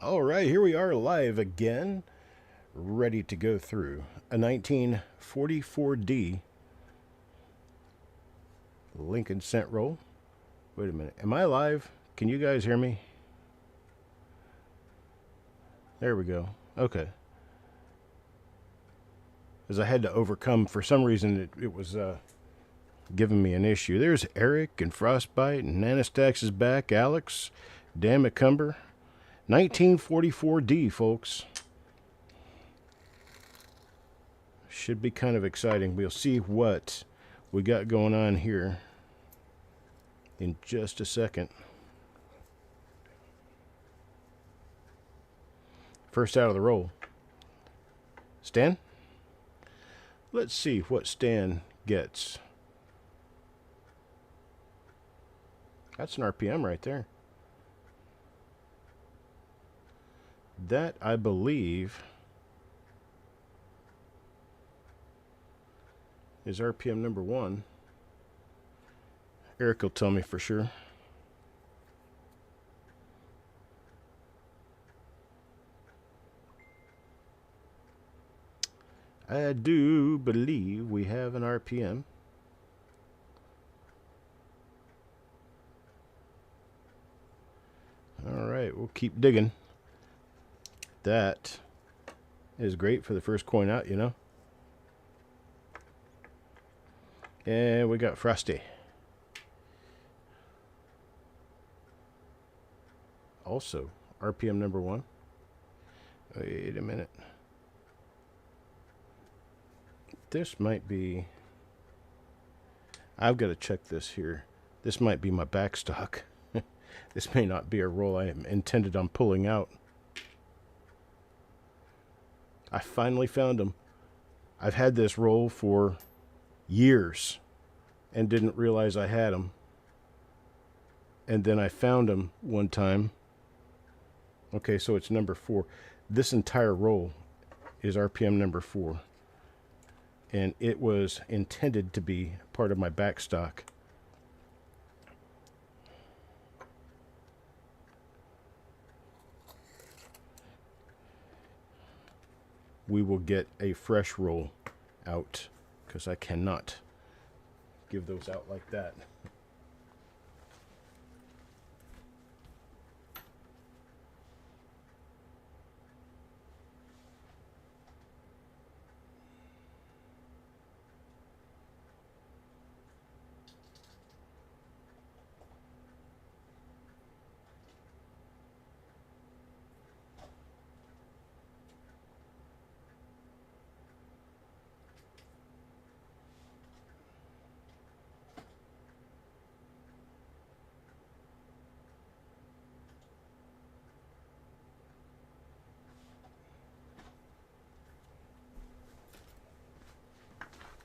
All right, here we are live again, ready to go through a 1944D Lincoln cent roll. Wait a minute, am I live? Can you guys hear me? There we go. Okay. As I had to overcome, for some reason, it was giving me an issue. There's Eric and Frostbite and Nanastax is back. Alex, Dan McCumber. 1944D, folks. Should be kind of exciting. We'll see what we got going on here in just a second. First out of the roll, Stan. Let's see what Stan gets. That's an RPM right there. That, I believe, is RPM number 1. Eric will tell me for sure. I do believe we have an RPM. All right, we'll keep digging. That is great for the first coin out, you know. And we got Frosty. Also, RPM number 1. Wait a minute. This might be... I've got to check this here. This might be my backstock. This may not be a roll I am intended on pulling out. I finally found them. I've had this roll for years and didn't realize I had them. And then I found them one time. Okay, so it's number 4. This entire roll is RPM number 4. And it was intended to be part of my backstock. We will get a fresh roll out because I cannot give those out like that.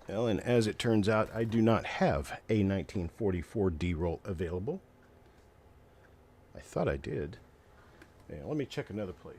Well, and as it turns out, I do not have a 1944 D-roll available. I thought I did. Yeah, let me check another place.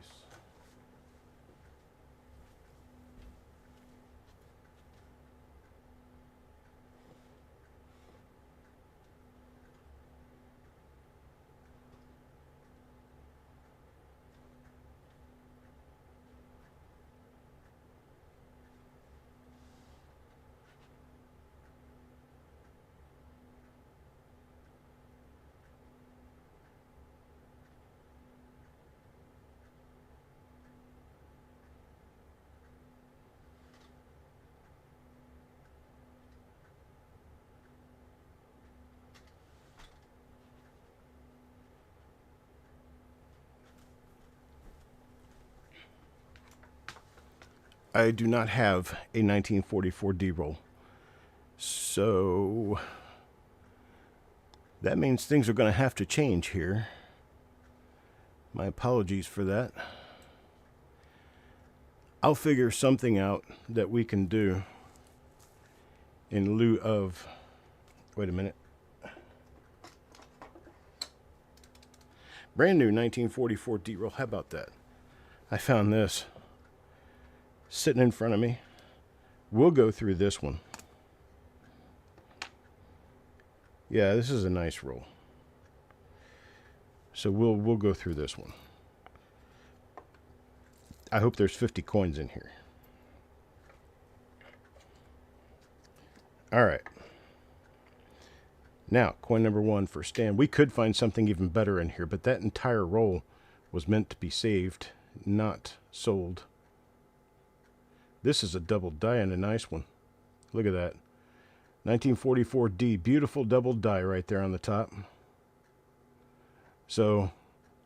I do not have a 1944 D-roll. So that means things are going to have to change here. My apologies for that. I'll figure something out that we can do in lieu of... Wait a minute. Brand new 1944 D-roll. How about that? I found this sitting in front of me. We'll go through this one. Yeah, this is a nice roll. So we'll go through this one. I hope there's 50 coins in here. All right. Now, coin number 1 for Stan. We could find something even better in here, but that entire roll was meant to be saved, not sold. This is a double die and a nice one. Look at that. 1944D. Beautiful double die right there on the top. So,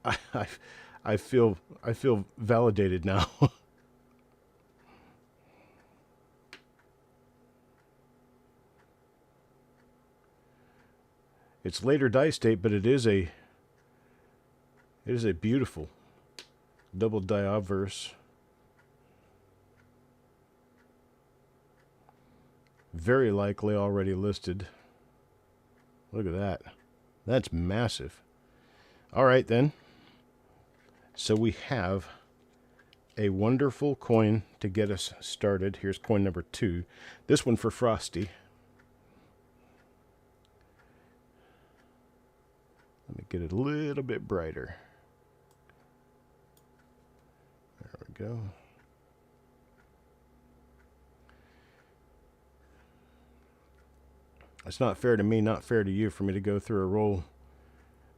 I feel validated now. It's later dice date, but it is a beautiful double die obverse. Very likely already listed. Look at that. That's massive. All right, then. So we have a wonderful coin to get us started. Here's coin number 2. This one for Frosty. Let me get it a little bit brighter. There we go. It's not fair to me, not fair to you, for me to go through a roll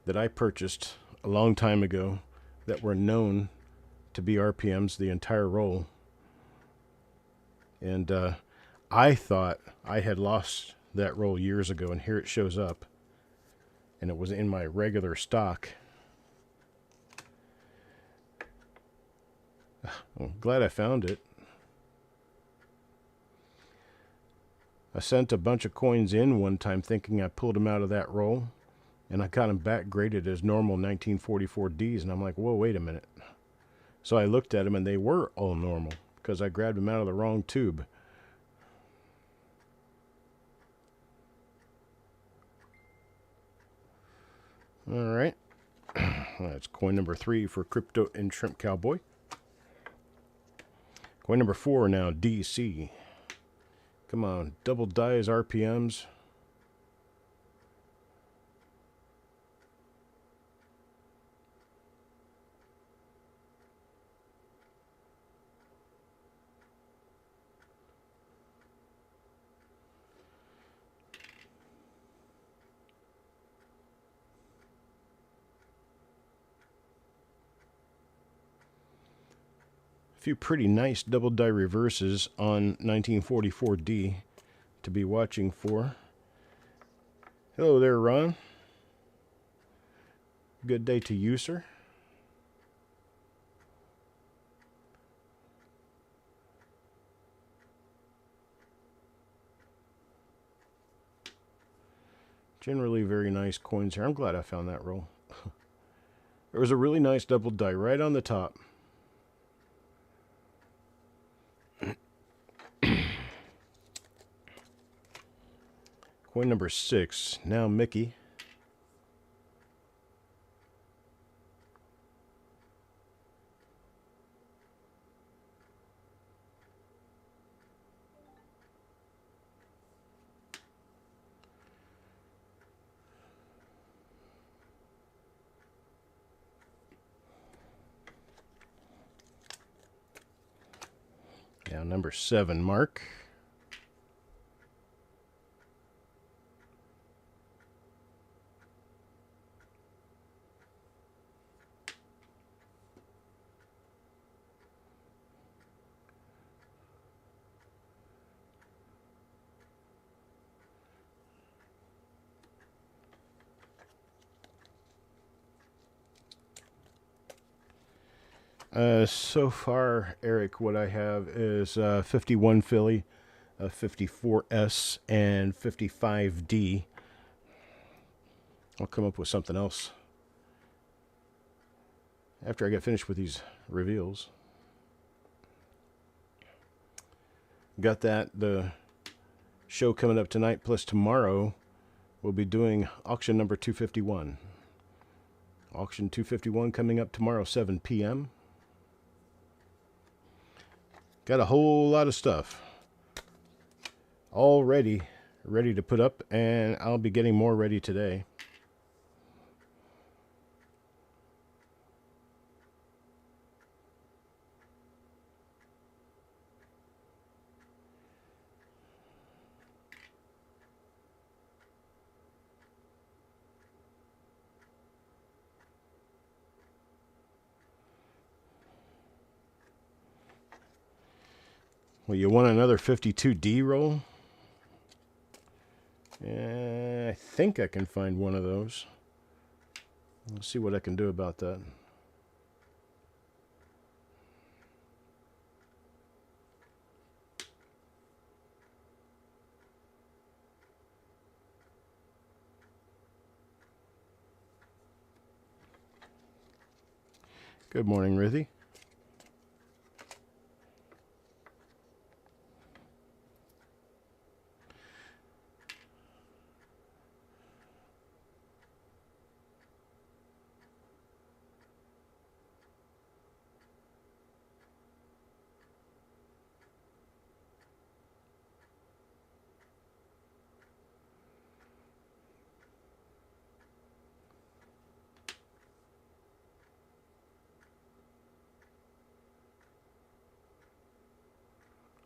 that I purchased a long time ago that were known to be RPMs the entire roll. And I thought I had lost that roll years ago, and here it shows up. And it was in my regular stock. I'm glad I found it. I sent a bunch of coins in one time thinking I pulled them out of that roll, and I got them back graded as normal 1944Ds, and I'm like, whoa, wait a minute. So I looked at them, and they were all normal because I grabbed them out of the wrong tube. All right. That's coin number 3 for Crypto and Shrimp Cowboy. Coin number 4 now, DC. Come on, double dies, RPMs. Few pretty nice double die reverses on 1944D to be watching for. Hello there, Ron. Good day to you, sir. Generally very nice coins here. I'm glad I found that roll. There was a really nice double die right on the top. Coin number 6. Now Mickey. Now number 7, Mark. So far, Eric, what I have is 51 Philly, 54S, and 55D. I'll come up with something else after I get finished with these reveals. Got that, the show coming up tonight, plus tomorrow we'll be doing auction number 251. Auction 251 coming up tomorrow, 7 p.m. Got a whole lot of stuff all ready to put up, and I'll be getting more ready today. Well, you want another 52D roll? I think I can find one of those. Let's see what I can do about that. Good morning, Rithy.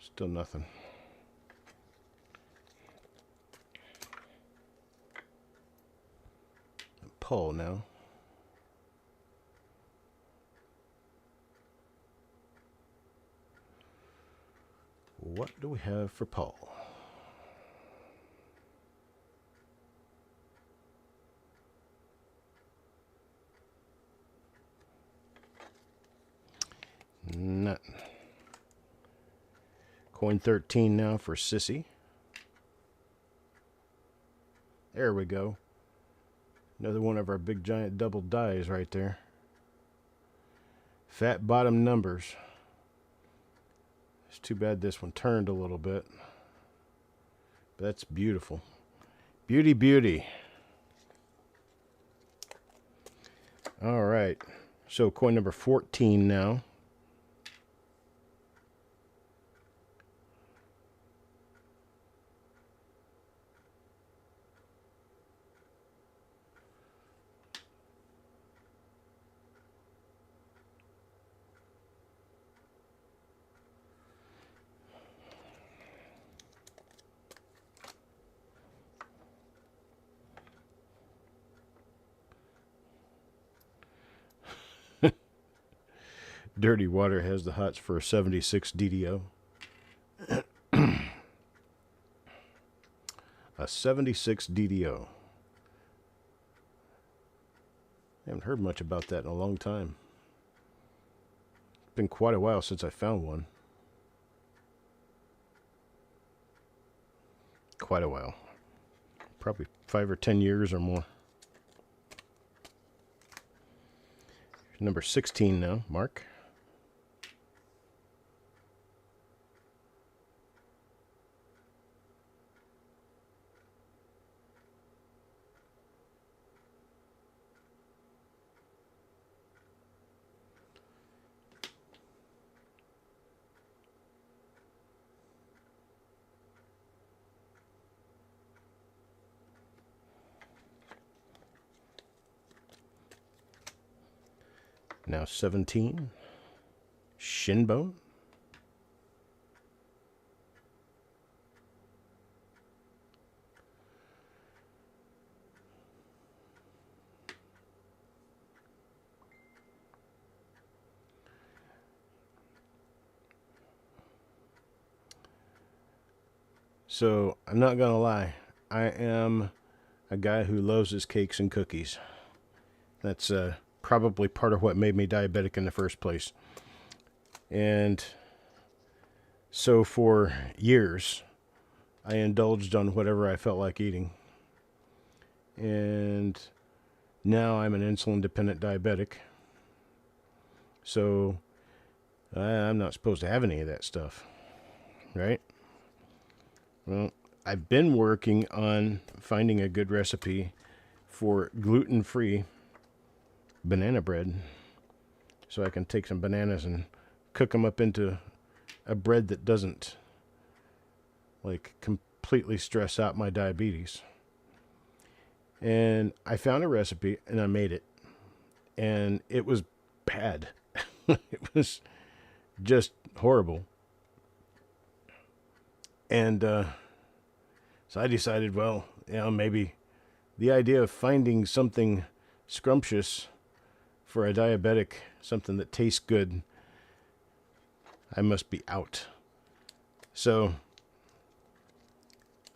Still nothing. Pull now. What do we have for Paul? Nothing. Coin 13 now for Sissy. There we go. Another one of our big giant double dies right there. Fat bottom numbers. It's too bad this one turned a little bit. But that's beautiful. Beauty, beauty. All right. So coin number 14 now. Dirty Water has the hots for a 76 DDO. A 76 DDO. I haven't heard much about that in a long time. It's been quite a while since I found one. Quite a while. Probably 5 or 10 years or more. Number 16 now, Mark. Now 17. Shinbone. So, I'm not gonna lie. I am a guy who loves his cakes and cookies. That's probably part of what made me diabetic in the first place. And so for years, I indulged on whatever I felt like eating. And now I'm an insulin-dependent diabetic. So I'm not supposed to have any of that stuff, right? Well, I've been working on finding a good recipe for gluten-free banana bread, so I can take some bananas and cook them up into a bread that doesn't like completely stress out my diabetes. And I found a recipe and I made it, and it was bad. It was just horrible. And so I decided, well, maybe the idea of finding something scrumptious for a diabetic, something that tastes good, I must be out. So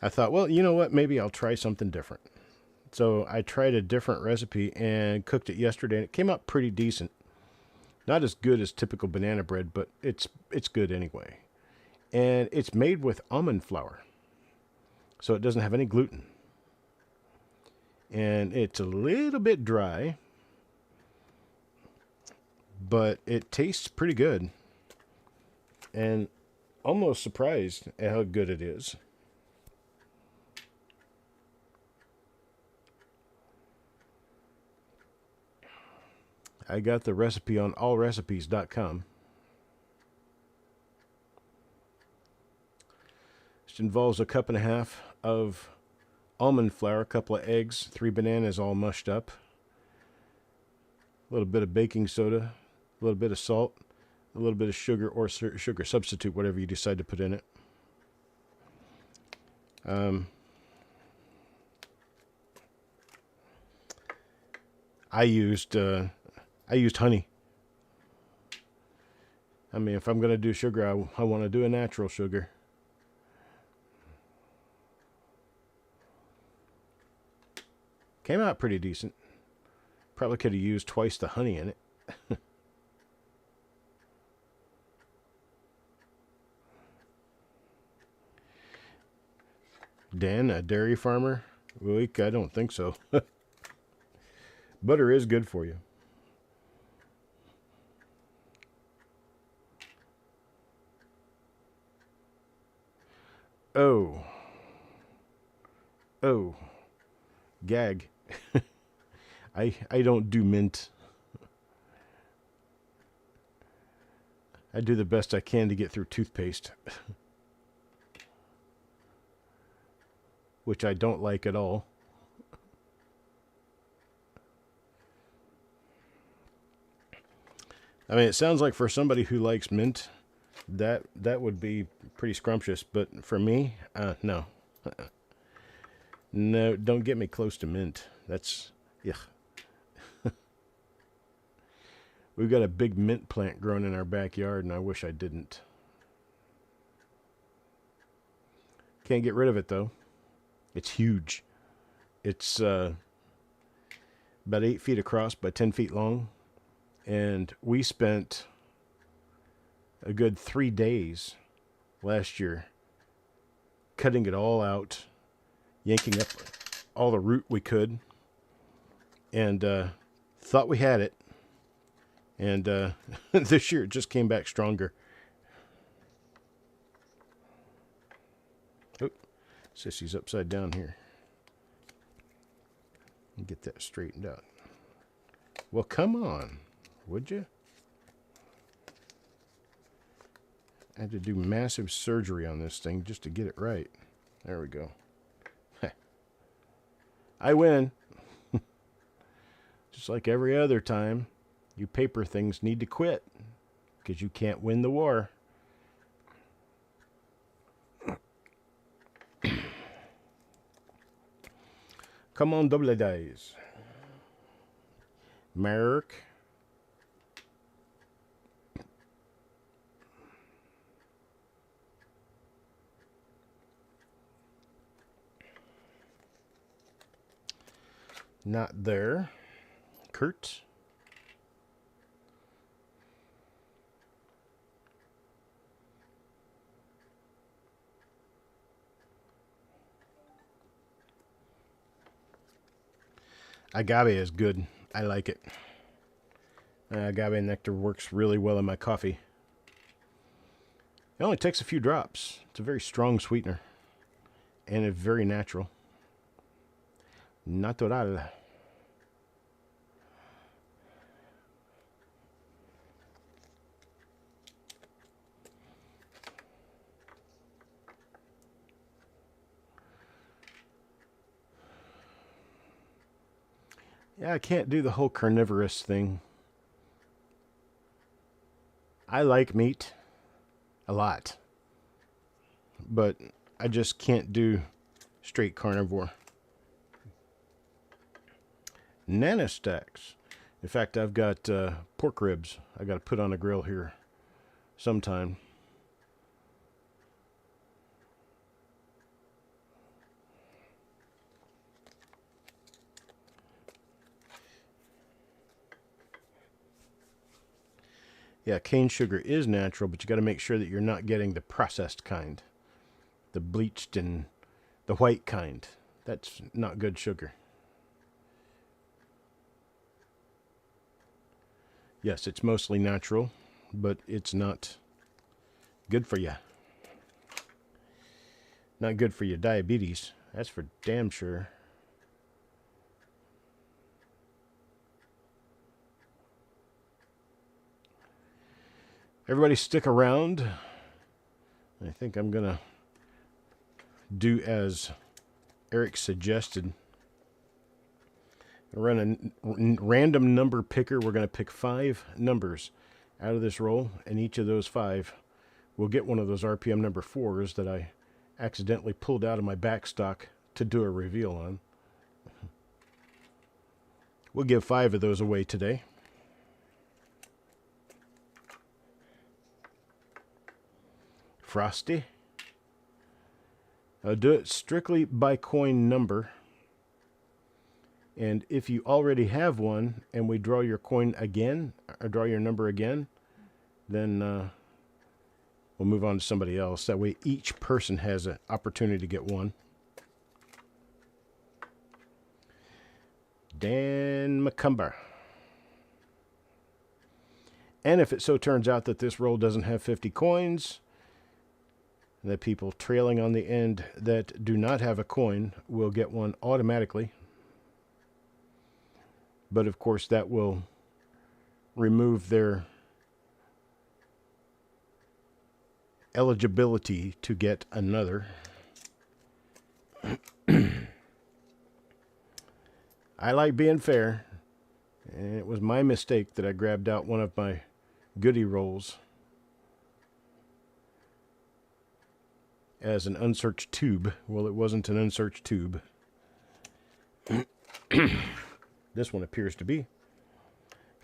I thought, well, you know what? Maybe I'll try something different. So I tried a different recipe and cooked it yesterday, and it came out pretty decent. Not as good as typical banana bread, but it's good anyway. And it's made with almond flour, so it doesn't have any gluten. And it's a little bit dry, but it tastes pretty good. And almost surprised at how good it is. I got the recipe on allrecipes.com. It involves a cup and a half of almond flour, a couple of eggs, 3 bananas all mushed up, a little bit of baking soda, a little bit of salt, a little bit of sugar or sugar substitute, whatever you decide to put in it. I used honey. I mean, if I'm going to do sugar, I want to do a natural sugar. Came out pretty decent. Probably could have used twice the honey in it. Dan, a dairy farmer? Weak? I don't think so. Butter is good for you. Oh. Gag. I don't do mint. I do the best I can to get through toothpaste. Which I don't like at all. I mean, it sounds like for somebody who likes mint, that would be pretty scrumptious. But for me, no. No, don't get me close to mint. That's, yuck. We've got a big mint plant growing in our backyard, and I wish I didn't. Can't get rid of it, though. It's huge. It's about 8 feet across by 10 feet long. And we spent a good 3 days last year cutting it all out, yanking up all the root we could, and thought we had it. And this year it just came back stronger. Oh, Sissy's upside down here. Get that straightened out. Well, come on, would you? I had to do massive surgery on this thing just to get it right. There we go. I win. Just like every other time, you paper things need to quit because you can't win the war. Come on, double dice. Merrick. Not there. Kurt. Agave is good. I like it. Agave nectar works really well in my coffee. It only takes a few drops. It's a very strong sweetener. And it's very natural. Natural. Yeah, I can't do the whole carnivorous thing. I like meat a lot, but I just can't do straight carnivore. Nanostacks. In fact, I've got pork ribs I got to put on a grill here sometime. Yeah, cane sugar is natural, but you got to make sure that you're not getting the processed kind, the bleached and the white kind. That's not good sugar. Yes, it's mostly natural, but it's not good for you. Not good for your diabetes. That's for damn sure. Everybody stick around. I think I'm going to do as Eric suggested. Run a random number picker. We're going to pick 5 numbers out of this roll, and each of those 5 will get one of those RPM number 4s that I accidentally pulled out of my back stock to do a reveal on. We'll give 5 of those away today. Frosty. I'll do it strictly by coin number. And if you already have one and we draw your coin again, or draw your number again, then we'll move on to somebody else. That way each person has an opportunity to get one. Dan McCumber. And if it so turns out that this roll doesn't have 50 coins, the people trailing on the end that do not have a coin will get one automatically. But of course that will remove their eligibility to get another. I like being fair, and it was my mistake that I grabbed out one of my goodie rolls as an unsearched tube. Well, it wasn't an unsearched tube. This one appears to be.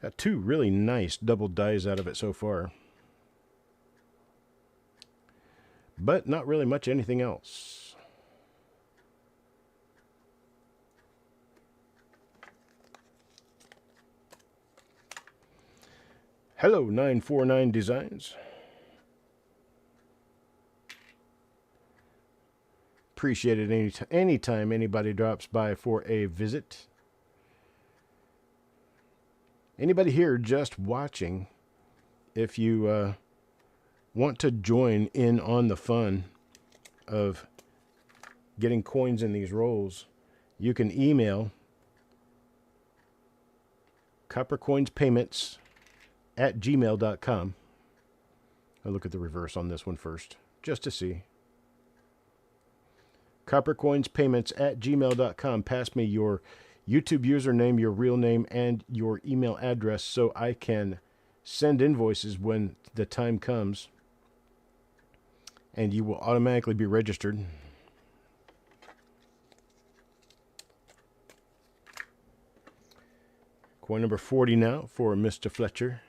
Got 2 really nice double dies out of it so far. But not really much anything else. Hello, 949 Designs. Appreciate it anytime anybody drops by for a visit. Anybody here just watching, if you want to join in on the fun of getting coins in these rolls, you can email coppercoinspayments@gmail.com. I'll look at the reverse on this one first, just to see. coppercoinspayments@gmail.com. Pass me your YouTube username, your real name, and your email address so I can send invoices when the time comes. And you will automatically be registered. Coin number 40 now for Mr. Fletcher.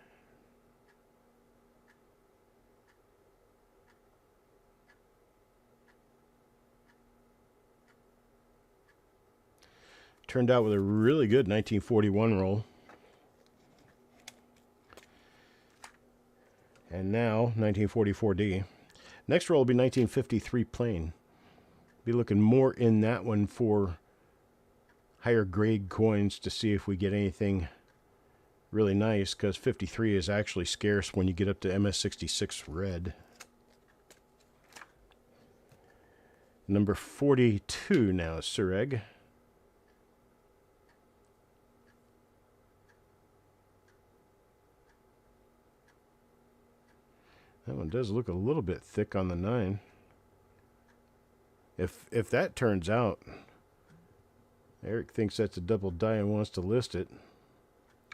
Turned out with a really good 1941 roll. And now 1944D. Next roll will be 1953 plain. Be looking more in that one for higher grade coins to see if we get anything really nice, because 53 is actually scarce when you get up to MS66 red. Number 42 now, Sureg. That one does look a little bit thick on the 9. If that turns out, Eric thinks that's a double die and wants to list it,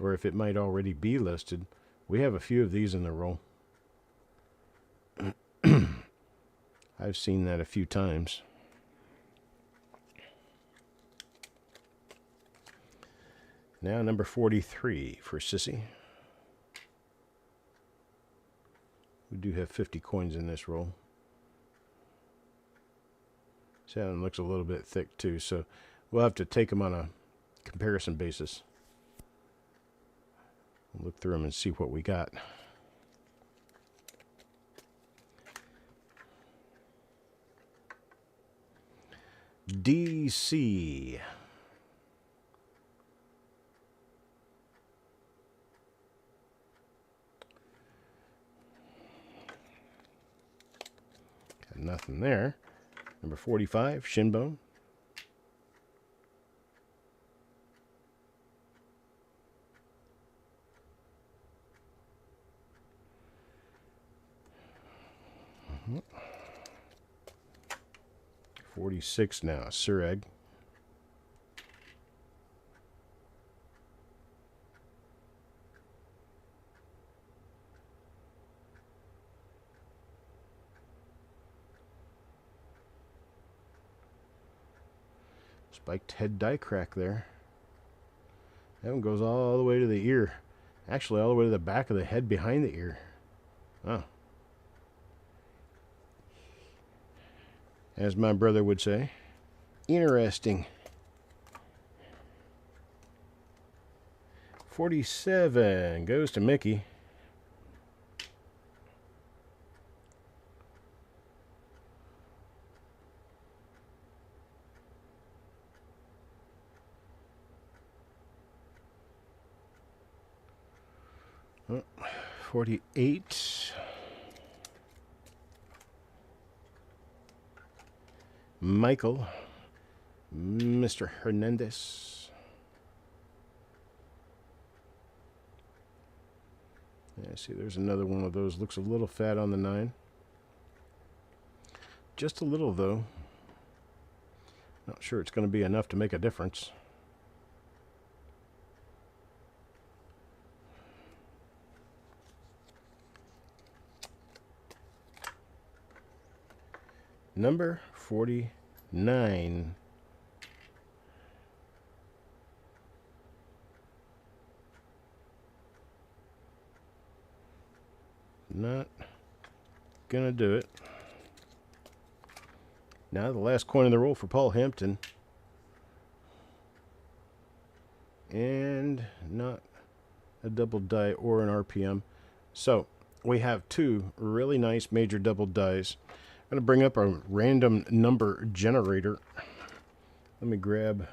or if it might already be listed. We have a few of these in the roll. I've seen that a few times. Now number 43 for Sissy. We do have 50 coins in this roll. See, that one looks a little bit thick too, so we'll have to take them on a comparison basis. We'll look through them and see what we got. DC. Got nothing there. Number 45, Shinbone. Mm-hmm. 46 now, Sureg. Spiked head die crack there. That one goes all the way to the ear. Actually, all the way to the back of the head behind the ear. Oh. As my brother would say. Interesting. 47 goes to Mickey. Oh, 48. Michael. Mr. Hernandez. Yeah, see, there's another one of those. Looks a little fat on the 9. Just a little, though. Not sure it's going to be enough to make a difference. Number 49. Not gonna do it. Now the last coin of the roll for Paul Hampton. And not a double die or an RPM. So we have two really nice major double dies. I'm going to bring up a random number generator. Let me grab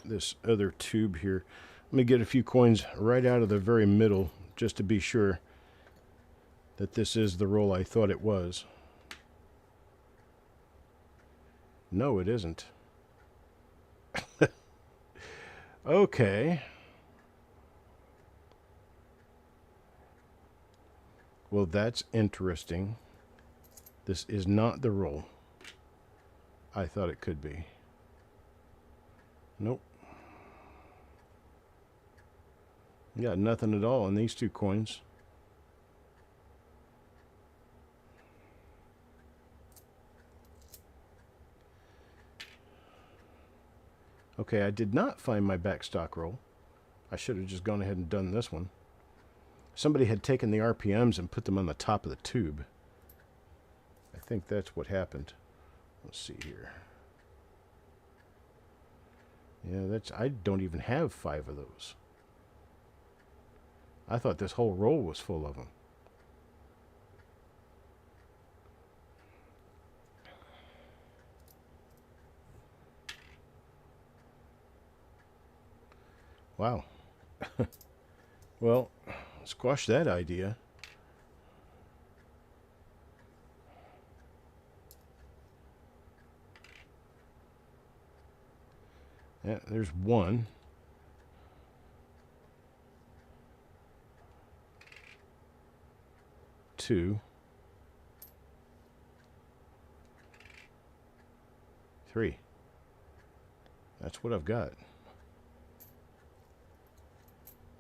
this other tube here. Let me get a few coins right out of the very middle just to be sure that this is the roll I thought it was. No, it isn't. Okay. Well, that's interesting. This is not the roll I thought it could be. Nope. Got nothing at all on these two coins. Okay, I did not find my backstock roll. I should have just gone ahead and done this one. Somebody had taken the RPMs and put them on the top of the tube. I think that's what happened. Let's see here. Yeah, I don't even have 5 of those. I thought this whole roll was full of them. Wow. Well, squash that idea. Yeah, there's 1. 2. 3. That's what I've got.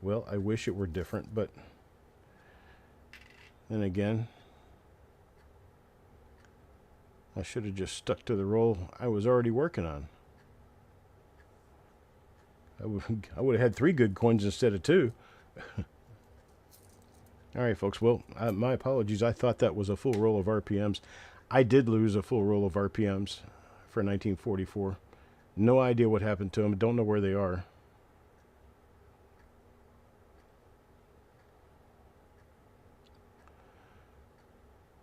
Well, I wish it were different, but then again, I should have just stuck to the roll I was already working on. I would have had 3 good coins instead of 2. All right, folks. Well, my apologies. I thought that was a full roll of RPMs. I did lose a full roll of RPMs for 1944. No idea what happened to them. Don't know where they are.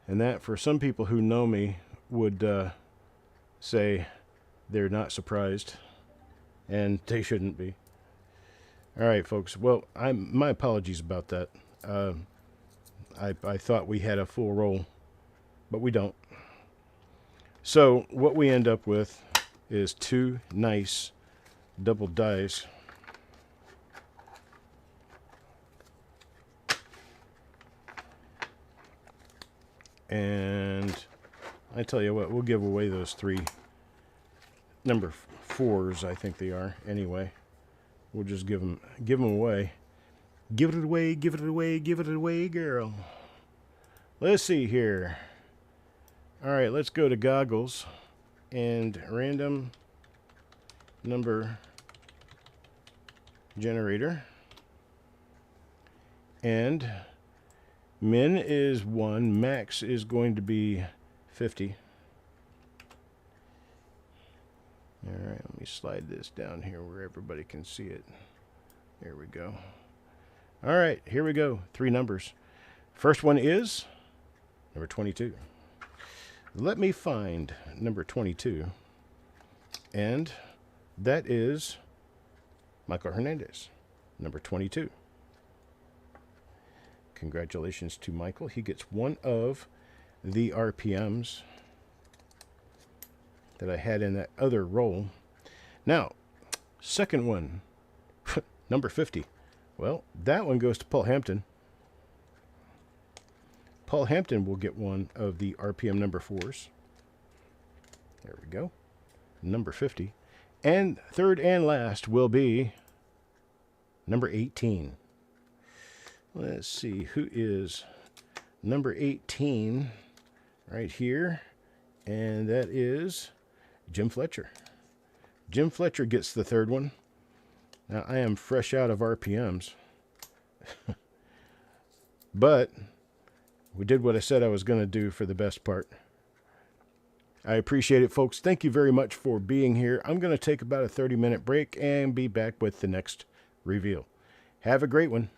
And that, for some people who know me, would say, they're not surprised, and they shouldn't be. All right, folks. Well, my apologies about that. I thought we had a full roll, but we don't. So what we end up with is 2 nice double dice. And I tell you what, we'll give away those 3 number 4s, I think they are. Anyway, we'll just give them away. Give it away, give it away, give it away, girl. Let's see here. All right, let's go to goggles and random number generator. And min is 1, max is going to be 50. All right, let me slide this down here where everybody can see it. There we go. All right, here we go. 3 numbers. First one is number 22. Let me find number 22. And that is Michael Hernandez, number 22. Congratulations to Michael. He gets one of the RPMs that I had in that other roll. Now, second one, number 50. Well, that one goes to Paul Hampton. Paul Hampton will get one of the RPM number 4s. There we go. Number 50. And third and last will be number 18. Let's see, who is number 18 right here? And that is Jim Fletcher. Jim Fletcher gets the third one. Now, I am fresh out of RPMs. But we did what I said I was going to do for the best part. I appreciate it, folks. Thank you very much for being here. I'm going to take about a 30-minute break and be back with the next reveal. Have a great one.